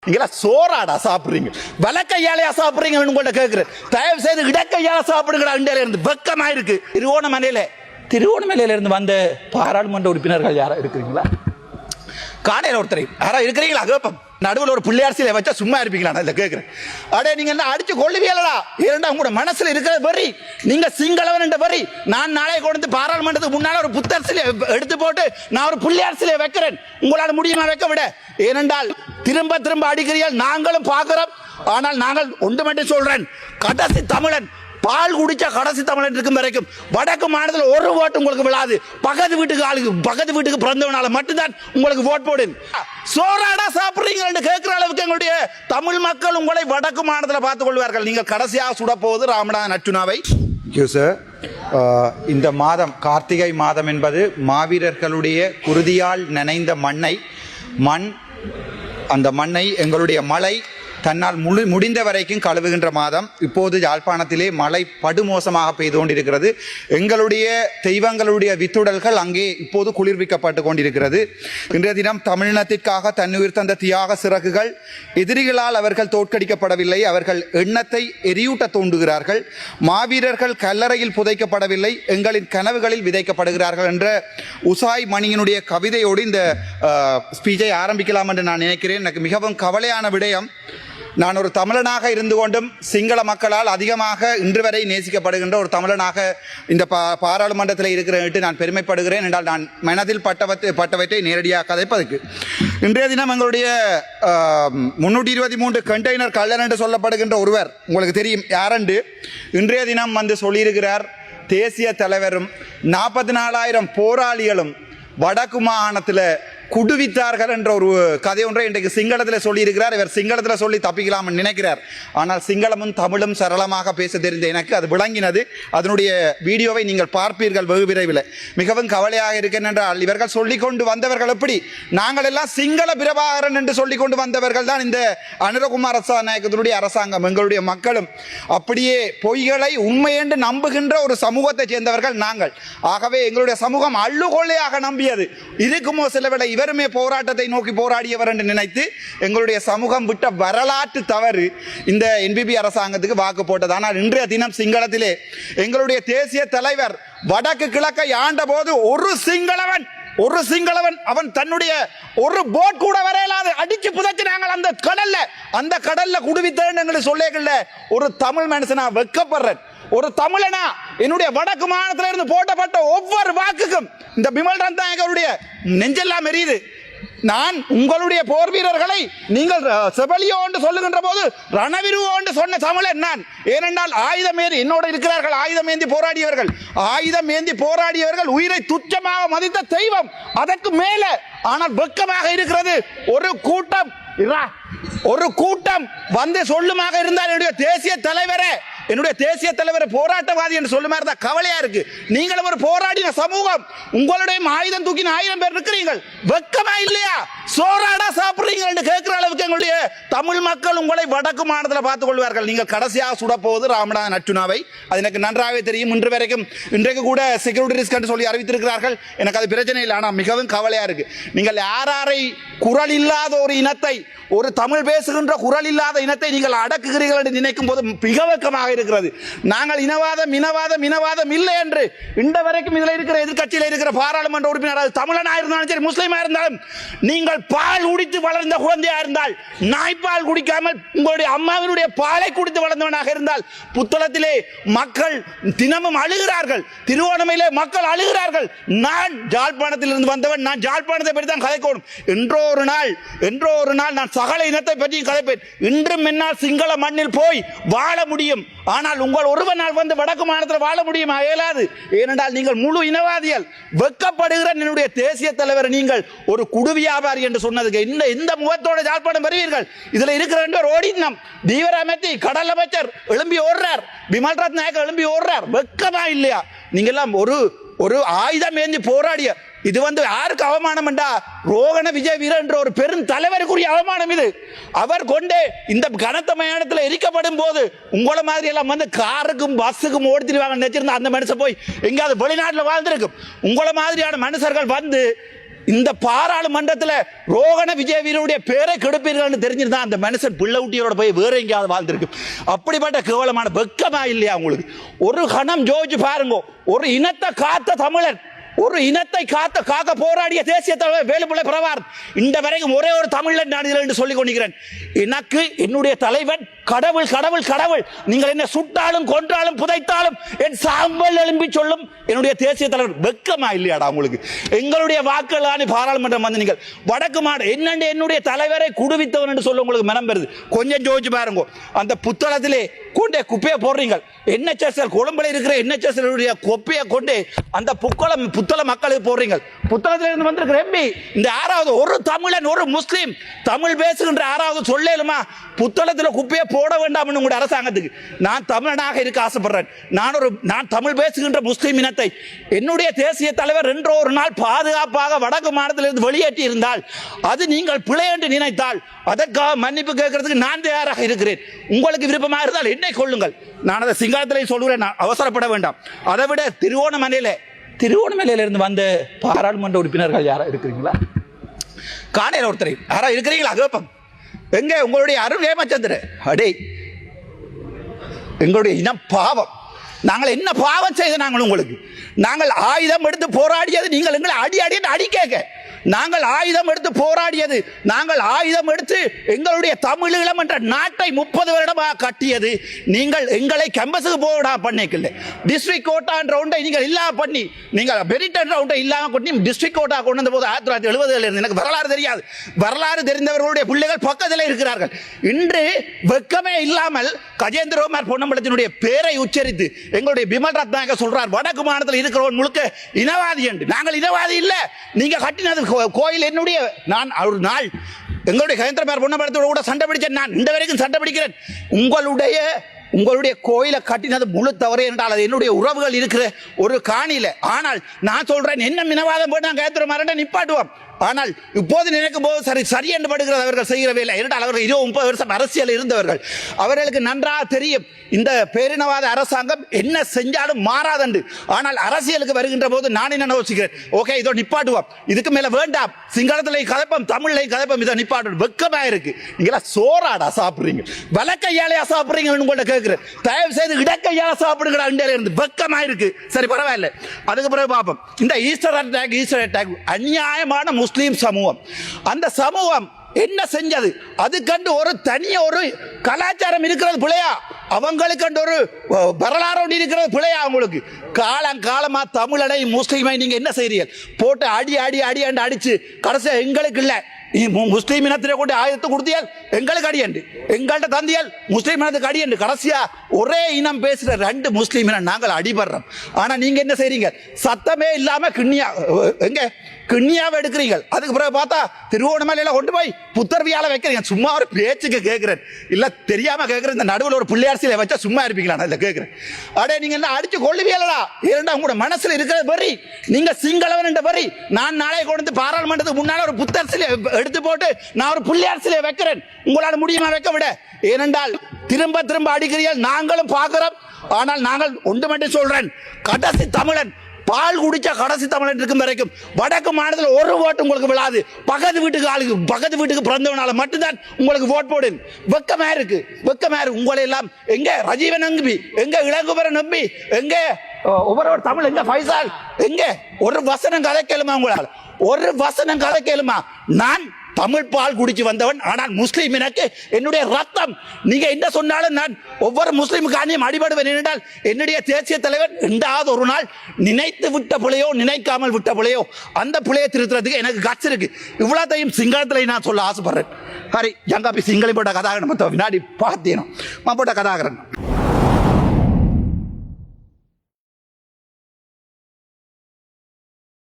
நீங்களா சோறாடா சாப்பிடுறீங்க, வலக்கையாலையா சாப்பிடுறீங்க உங்கள்ட்ட கேட்கிறேன். தயவு செய்து இடக்கையால சாப்பிடுங்கடா. இந்தியால இருந்து வெக்கமா இருக்கு. திருவோணமலையில இருந்து வந்த பாராளுமன்ற உறுப்பினர்கள் யாரா இருக்கிறீங்களா? காடையில் ஒருத்தரை யாரா இருக்கிறீங்களா? கேப்பம் நடுவில் ஒரு பிள்ளையார் சிலை வச்சா சும்மா இருப்பீங்களா? நான் கேட்கிறேன். அடே நீங்க என்ன அடிச்சு கொள்ளுவீங்களா? இரண்டா உங்களோட மனசுல இருக்கிற வரி நீங்க சிங்களவன் என்ற வரி. நான் நாளை கொண்டு பாராளுமன்றத்துக்கு முன்னால ஒரு புத்தர் சிலை எடுத்து போட்டு நான் ஒரு பிள்ளையார் சிலை வைக்கிறேன். உங்களால் முடியுமா வைக்க விட? ஏனென்றால் திரும்ப திரும்ப அடிக்கிறீர்கள், நாங்களும் பார்க்கிறோம். ஆனால் நாங்கள் ஒன்று மட்டும் சொல்றேன், கடைசி தமிழன் பால் குடிச்சா கடைசி தமிழன் இருக்கும் வரைக்கும் வடக்கு மாநிலத்தில் ஒரு ஓட்டு உங்களுக்கு விழாது. பக்கத்து வீட்டுக்கு பிறந்தவனால மட்டும்தான் உங்களுக்கு ஓட் போடு. சோறாடா சாப்பிடுறீங்க கேட்கிற அளவுக்கு எங்களுடைய தமிழ் மக்கள் உங்களை வடக்கு மாநிலத்தில் பார்த்துக் கொள்வார்கள். நீங்கள் கடைசியாக சுட போவது ராமநாதன் அர்ச்சுனாவை. இந்த மாதம் கார்த்திகை மாதம் என்பது மாவீரர்களுடைய குருதியால் நனைந்த அந்த மண்ணை எங்களுடைய மழை தன்னால் முடிந்த வரைக்கும் கழுவுகின்ற மாதம். இப்போது யாழ்ப்பாணத்திலே மழை படுமோசமாக பெய்து கொண்டிருக்கிறது. எங்களுடைய தெய்வங்களுடைய வித்துடல்கள் அங்கே இப்போது குளிர்விக்கப்பட்டு கொண்டிருக்கிறது. இன்றைய தினம் தமிழினத்திற்காக தன்னுயிர் தந்த தியாக சிறகுகள் எதிரிகளால் அவர்கள் தோற்கடிக்கப்படவில்லை, அவர்கள் எண்ணத்தை எரியூட்ட தூண்டுகிறார்கள். மாவீரர்கள் கல்லறையில் புதைக்கப்படவில்லை, எங்களின் கனவுகளில் விதைக்கப்படுகிறார்கள் என்ற உசாய் மணியினுடைய கவிதையோடு இந்த ஸ்பீச்சை ஆரம்பிக்கலாம் என்று நான் நினைக்கிறேன். எனக்கு மிகவும் கவலையான விடயம், நான் ஒரு தமிழனாக இருந்து கொண்டும் சிங்கள மக்களால் அதிகமாக இன்று வரை நேசிக்கப்படுகின்ற ஒரு தமிழனாக இந்த பாராளுமன்றத்தில் இருக்கிறேன் நான் பெருமைப்படுகிறேன். என்றால் நான் மனதில் பட்டவற்றை நேரடியாக கதைப்பதற்கு. இன்றைய தினம் எங்களுடைய 323 கண்டெய்னர் கள்ளன் என்று சொல்லப்படுகின்ற ஒருவர், உங்களுக்கு தெரியும் யாரென்று, இன்றைய தினம் வந்து சொல்லியிருக்கிறார். தேசிய தலைவரும் 44,000 போராளிகளும் வடக்கு மாகாணத்தில் குடுவித்தார்கள் என்ற ஒரு கதை ஒன்றை இன்றைக்கு சிங்களத்தில் சொல்லியிருக்கிறார். இவர் சிங்களத்தில் சொல்லி தப்பிக்கலாம் நினைக்கிறார். ஆனால் சிங்களமும் தமிழும் சரளமாக பேச தெரிந்த எனக்கு அது விளங்கினது. அதனுடைய வீடியோவை நீங்கள் பார்ப்பீர்கள் வெகு விரைவில். மிகவும் கவலையாக இருக்கின்றால் இவர்கள் சொல்லிக் கொண்டு வந்தவர்கள் எப்படி, நாங்கள் எல்லாம் சிங்கள பிரபாகரன் என்று சொல்லிக் கொண்டு வந்தவர்கள் தான் இந்த அனுரகுமார் நாயக்கத்தினுடைய அரசாங்கம். எங்களுடைய மக்களும் அப்படியே பொய்களை உண்மை என்று நம்புகின்ற ஒரு சமூகத்தை சேர்ந்தவர்கள் நாங்கள். ஆகவே எங்களுடைய சமூகம் அள்ளுகொள்ளையாக நம்பியது. இதுக்குமோ சிலவிட இவருமே போராட்டத்தை நோக்கி போராடியவர் என்று நினைத்து எங்களுடைய சமூகம் விட்ட வரலாற்று தவறு இந்த என்பிபி அரசாங்கத்துக்கு வாக்கு போட்டது. ஆனால் இன்றைய தினம் சிங்களத்திலே எங்களுடைய தேசிய தலைவர் வடக்கு கிழக்கை ஆண்ட போது ஒரு சிங்களவன் அவன் தன்னுடைய ஒரு போட் கூட வரையலாது அடிச்சு புதைச்சினாங்க அந்த கடல்ல குடுவித்தேன்னு சொல்லேகல்ல. ஒரு தமிழ் மனுஷனா வெக்கப்படுறேன், ஒரு தமிழனா என்னுடைய வடக்கு மாநிலத்தில் இருந்து போட்டப்பட்ட ஒவ்வொரு வாக்குக்கும் இந்த பிமல் ரந்தாயகருடைய நெஞ்செல்லாம் எரியுது. நான் உங்களுடைய போர் வீரர்களை நீங்கள் செபலியோ என்று சொல்லுகின்ற போது ரணவிருவோ என்று சொன்ன தமிழன் நான். ஏனென்றால் ஆயுதம் ஏந்தி என்னோட இருக்கிறார்கள், ஆயுதம் ஏந்தி போராடியவர்கள் உயிரை துச்சமாக மதித்த தெய்வம். அதற்கு மேல ஆனால் வெக்கமாக இருக்கிறது ஒரு கூட்டம் வந்து சொல்லுமாக இருந்தால் என்னுடைய தேசிய தலைவரை போராட்டவாதி என்று சொல்லுமா இருந்தா கவலையா இருக்கு. நீங்களும் ஒரு போராடின சமூகம், உங்களுடைய ஆயுதம் தூக்கின 1000 பேர் இருக்கிறீர்கள், வெக்கமா இல்லையா? சோறாடா சாப்பிடுறீங்க என்று கேட்கிற அளவுக்கு எங்களுடைய தமிழ் மக்கள் உங்களை வடக்கு மாநிலத்தில் பார்த்துக் கொள்வார்கள். நீங்கள் கடைசியாக சுட போவது ராமநாதன் அர்ச்சுனாவை. அது எனக்கு நன்றாகவே தெரியும். இன்றைக்கு கூட செக்யூரிட்டி ரிஸ்க் என்று சொல்லி அறிவித்திருக்கிறார்கள். எனக்கு அது பிரச்சனை இல்லை. ஆனால் மிகவும் கவலையா இருக்கு. நீங்கள் யாரை குரல் இல்லாத ஒரு இனத்தை, ஒரு தமிழ் பேசுகின்ற குரல் இல்லாத இனத்தை நீங்கள் அடக்குகிறீர்கள் என்று நினைக்கும் போது மிக வெக்கமாக இருக்கிறது. நாங்கள் இனவாதம் இல்லை என்று இந்த வரைக்கும் இதில் இருக்கிற எதிர்கட்சியில் இருக்கிற பாராளுமன்ற உறுப்பினர் தமிழனா இருந்தாலும் சரி, முஸ்லிமா இருந்தாலும், நீங்கள் பால் குடித்து வளர்ந்த குழந்தையா இருந்தால், நாய்ப்பால் குடிக்காமல் உங்களுடைய அம்மாவினுடைய பாலை குடித்து வளர்ந்தவனாக இருந்தால், புத்தளத்திலே மக்கள் தினமும் அழுகிறார்கள், திருவோணமையிலே மக்கள் அழுகிறார்கள். நான் ஜாழ்ப்பாணத்தில் இருந்து வந்தவன், நான் ஜாழ்ப்பாணத்தை பற்றி தான் கதைக்கணும். என்றோ ஒரு நாள் நான் சகல இனத்தை பற்றி கதைப்பேன். இன்றும் என்னால் சிங்கள மண்ணில் போய் வாழ முடியும். ஆனால் உங்கள் ஒருவனால் வந்து வடக்கு மாநிலத்தில் வாழ முடியுமா? இயலாது. ஏனென்றால் நீங்கள் முழு இனவாதிகள். வெக்கப்படுகிற என்னுடைய தேசிய தலைவர் நீங்கள் ஒரு குடு வியாபாரி என்று சொன்னதுக்கு இந்த முகத்தோட ஜாழ்ப்பாணம் வருவீர்கள். இதுல இருக்கிற ஓடினம் தீவிரமைத்தி கடல் அமைச்சர் எழும்பி ஓடுறார், பிமல் ரத்நாயக்க எழும்பி ஓடுறார். வெக்கமா இல்லையா? நீங்க எல்லாம் ஒரு ஆயுதம் ஏந்தி போராடிய இது வந்து யாருக்கு அவமானம் என்றா, ரோகண விஜய் வீர என்ற ஒரு பெரும் தலைவருக்குரிய அவமானம் இது. அவர் கொண்டே இந்த கனத்த மயானத்தில் எரிக்கப்படும் போது உங்களை மாதிரி எல்லாம் வந்து காருக்கும் பஸ்ஸுக்கும் ஓடித்திருவாங்க நினைச்சிருந்தா அந்த மனுஷன் போய் எங்காவது வெளிநாட்டில் வாழ்ந்திருக்கும். உங்களை மாதிரியான மனுஷர்கள் வந்து இந்த பாராளுமன்றத்தில் ரோகண விஜயவீரனுடைய பேரை கெடுப்பீர்கள் தெரிஞ்சிருந்தா அந்த மனுஷன் பிள்ளை ஊட்டியோட போய் வேற எங்கேயாவது வாழ்ந்திருக்கு. அப்படிப்பட்ட கேவலமான வெக்கமா இல்லையா உங்களுக்கு? ஒரு கணம் ஜோதிச்சு பாருங்க. ஒரு இனத்தை காத்த தமிழன், ஒரு இனத்தை காக்க போராடிய தேசிய தலைவர் வேலுப்பிள்ளை பிரபாகரன் இந்த வரைக்கும் ஒரே ஒரு தமிழன் நான் இதில் என்று சொல்லிக் கொண்டிருக்கிறேன். எனக்கு என்னுடைய தலைவன் கடவுள் கடவுள் கடவுள். நீங்கள் என்ன சுட்டாலும் கொன்றாலும் புதைத்தாலும் என் சாம்பல் எழும்பி சொல்லும் என்னுடைய தேசிய தலைவர். வெக்கமா இல்லையாடா உங்களுக்கு? எங்களுடைய வாக்குகளான பாராளுமன்றம் வந்து நீங்கள் வடக்கு மாடு என்னுடைய தலைவரை குடுவித்தவன் என்று சொல்ல உங்களுக்கு மனம் பெறுது. கொஞ்சம் ஜோதிச்சு பாருங்க. அந்த புத்தளத்திலே கொண்டே குப்பையை போடுறீங்க. என்எச்எஸ்எல் கொழும்புல இருக்கிற என்எச்எஸ்எல் குப்பையை கொண்டு அந்த புத்தள மக்களுக்கு போடுறீங்க. புத்தளத்தில் இருந்து வந்திருக்கிற எம்பி இந்த ஆறாவது ஒரு தமிழன் ஒரு முஸ்லீம் தமிழ் பேசுகின்ற ஆறாவது சொல்லேலுமா புத்தளத்தில் குப்பையை போட வேண்டாம் உங்களுடைய அரசாங்கத்துக்கு. நான் தமிழனாக இருக்க ஆசைப்படுறேன். நான் தமிழ் பேசுகின்ற முஸ்லீம் இனத்தை என்னுடைய தேசிய தலைவர் என்று ஒரு நாள் பாதுகாப்பாக வடக்கு மாநிலத்திலிருந்து வெளியேற்றி இருந்தால் அது நீங்கள் பிழை என்று நினைத்தால் அதற்காக மன்னிப்பு கேட்கறதுக்கு நான் தயாராக இருக்கிறேன். உங்களுக்கு விருப்பமாக இருந்தால் என்னை கொள்ளுங்கள். நான் அதை சிங்களத்திலே சொல்கிறேன். அவசரப்பட வேண்டாம். அதை விட திருவோணமலையில இருந்து வந்த பாராளுமன்ற உறுப்பினர்கள் யாரா இருக்கிறீங்களா? காணையில் ஒருத்தர் யாரா இருக்கிறீங்களா? கேப்பம் எங்க உங்களுடைய அருள் ஏமச்சந்திர அடே எங்களுடைய இனம் பாவம். நாங்கள் என்ன பாவம் செய்த நாங்கள் உங்களுக்கு? நாங்கள் ஆயுதம் எடுத்து போராடியது நீங்கள் எங்களை அடி கேட்க. நாங்கள் ஆயுதம் எடுத்து போராடியது, நாங்கள் ஆயுதம் எடுத்து எங்களுடைய தமிழீழம் என்ற நாட்டை 30 வருடமாக கட்டியது நீங்கள் எங்களை கேம்பஸுக்கு போடா பண்ணிக்கல. டிஸ்ட்ரிக்ட் கோட்டா என்ற ஒன்றை நீங்கள் இல்லாம பண்ணி, நீங்கள் பெரிட் என்ற ஒன்றை இல்லாம பண்ணி டிஸ்ட்ரிக்ட் கோட்டா கொண்டு வந்த போது 1970 இருந்து எனக்கு வரலாறு தெரியாது. வரலாறு தெரிந்தவர்களுடைய பிள்ளைகள் பக்கத்தில் இருக்கிறார்கள். இன்று வெக்கமே இல்லாமல் கஜேந்திரகுமார் பொன்னம்பலத்தினுடைய பேரை உச்சரித்து எங்களுடைய பிமல் ரத்னாயக சொல்றார் வடக்கு மாநிலத்தில் இருக்கிறவன் முழுக்க இனவாதி என்று. நாங்கள் இனவாதி இல்ல. நீங்க கட்டினது கோயில் என்னுடைய. நான் ஒரு நாள் எங்களுடைய கஜேந்திரகுமார் பொன்னம்பலத்தோட கூட சண்டை பிடிச்சேன். நான் இந்த வரைக்கும் சண்டை பிடிக்கிறேன். உங்களுடைய கோயிலை கட்டினது முழு தவறு என்றால் அது என்னுடைய உறவுகள் இருக்கிற ஒரு காணியில. ஆனால் நான் சொல்றேன் என்ன மினவாதம் போட்டு நான் கஜேந்திரகுமார் நிப்பாட்டுவோம். ஆனால் இப்போது நினைக்கும் போது சரி என்று படுகிறது அவர்கள் செய்கிற வேலை. என்றால் அவர்கள் 20-30 வருஷம் அரசியல் இருந்தவர்கள். அவர்களுக்கு நன்றாக தெரியும் இந்த பேரினவாத அரசாங்கம் என்ன செஞ்சாலும் மாறாதண்டு. ஆனால் அரசியலுக்கு வருகின்ற போது நான் என்ன யோசிக்கிறேன், ஓகே இதோ நிப்பாட்டுவோம், இதுக்கு மேல வேண்டாம், சிங்களத்திலே கதைப்போம் தமிழ்லையும் கதைப்போம், இதை நிப்பாட்டு. வெக்கமா இருக்கு. நீங்களா சோறாடா சாப்பிடுறீங்க, வலக்கையாலையா சாப்பிடுறீங்க உங்கள்ட்ட கேட்கிறேன். தயவு செய்து இடக்கையால சாப்பிடுங்கடா. இந்தியாவில இருந்து வெக்கமா இருக்கு. சரி பரவாயில்ல, அதுக்கு பிறகு பார்ப்போம். இந்த ஈஸ்டர் அட்டாக் அநியாயமான முஸ்லீம் சமூகம், அந்த சமூகம் என்ன செஞ்சது? அது கண்டு ஒரு தனிய ஒரு கலாச்சாரம் இருக்கிறது பிள்ளையா? அவங்களுக்கு ஒரு வரலாறு இருக்கிறது பிள்ளையா? அவங்களுக்கு காலமா தமிழனை முஸ்லீமை நீங்க என்ன செய்றீர்கள்? போட்டு அடி அடிச்சு கடைசியா எங்களுக்கு இல்ல முஸ்லீம் இனத்திலே கொண்டு ஆயுதத்தை கொடுத்தியால் எங்களுக்கு அடியண்டு, எங்கள்கிட்ட தந்தியால் முஸ்லீம் இனத்துக்கு அடியண்டு. கடைசியா ஒரே இனம் பேசுற 2 முஸ்லீம் இனம் நாங்கள் அடிபடுறோம். ஆனா நீங்க என்ன செய்றீங்க? சத்தமே இல்லாம கிண்ணியாவை எடுக்கிறீங்க. அதுக்கு பிறகு பார்த்தா திருவோணமலையில கொண்டு போய் புத்தர்வியால வைக்கிறீங்க. சும்மா ஒரு பேச்சுக்கு கேட்கிறேன், இல்ல தெரியாம கேட்கிறேன். இந்த நடுவில் ஒரு பிள்ளையார் சிலை வச்சா சும்மா இருப்பீங்களா? இல்ல கேட்கிறேன். அடே நீங்க என்ன அடிச்சு கொள்ளுவீங்களா? ஏன்னா உங்களோட மனசுல இருக்கிற வரி நீங்க சிங்களவன் என்ற வரி. நான் நாளை கொண்டு பாராளுமன்றத்துக்கு முன்னால ஒரு புத்தர் சிலை எடுத்து போட்டு நான் ஒரு பிள்ளையார் சிலையை வைக்கிறேன். உங்களால் முடியுமா வைக்க விட? ஏனென்றால் திரும்ப அடிக்கிறீர்கள், நாங்களும் பார்க்கிறோம். ஆனால் நாங்கள் ஒன்று மட்டும் சொல்றேன், கடைசி தமிழன் பால் குடிச்ச கடைசி தமிழன் இருக்கும் வரைக்கும் வடக்கு மாநிலத்தில் ஒரு ஓட்டு உங்களுக்கு விழாது. பக்கத்து வீட்டுக்கு பிறந்தவனால மட்டும்தான் உங்களுக்கு ஓட் போடு. வெக்கமா இருக்கு. உங்களை எல்லாம் எங்க ரஜீவன் நம்பி, எங்க இளங்குமரன் நம்பி, எங்க ஒவ்வொரு தமிழ், எங்க ஃபைசால், எங்க ஒரு வசனம் கதை கேளுமா? உங்களால் ஒரு வசனம் கதை கேளுமா? நான் தமிழ் பால் குடிச்சு வந்தவன். ஆனால் முஸ்லீம் எனக்கு என்னுடைய ரத்தம். நீங்க என்ன சொன்னாலும் நான் ஒவ்வொரு முஸ்லீமுக்கானியும் அடிபடுவேன். என்றால் என்னுடைய தேசிய தலைவர் என்றாவது ஒரு நாள் நினைத்து விட்ட பிள்ளையோ நினைக்காமல் விட்ட பிள்ளையோ அந்த பிள்ளையை திருத்துறதுக்கு எனக்கு கட்சி இருக்கு. இவ்வளோத்தையும் சிங்களத்திலே நான் சொல்ல ஆசைப்படுறேன். ஹரி ஜங்காபி சிங்களி போட்ட கதாகரன் வினாடி பார்த்தேனும் போட்ட கதாகரன்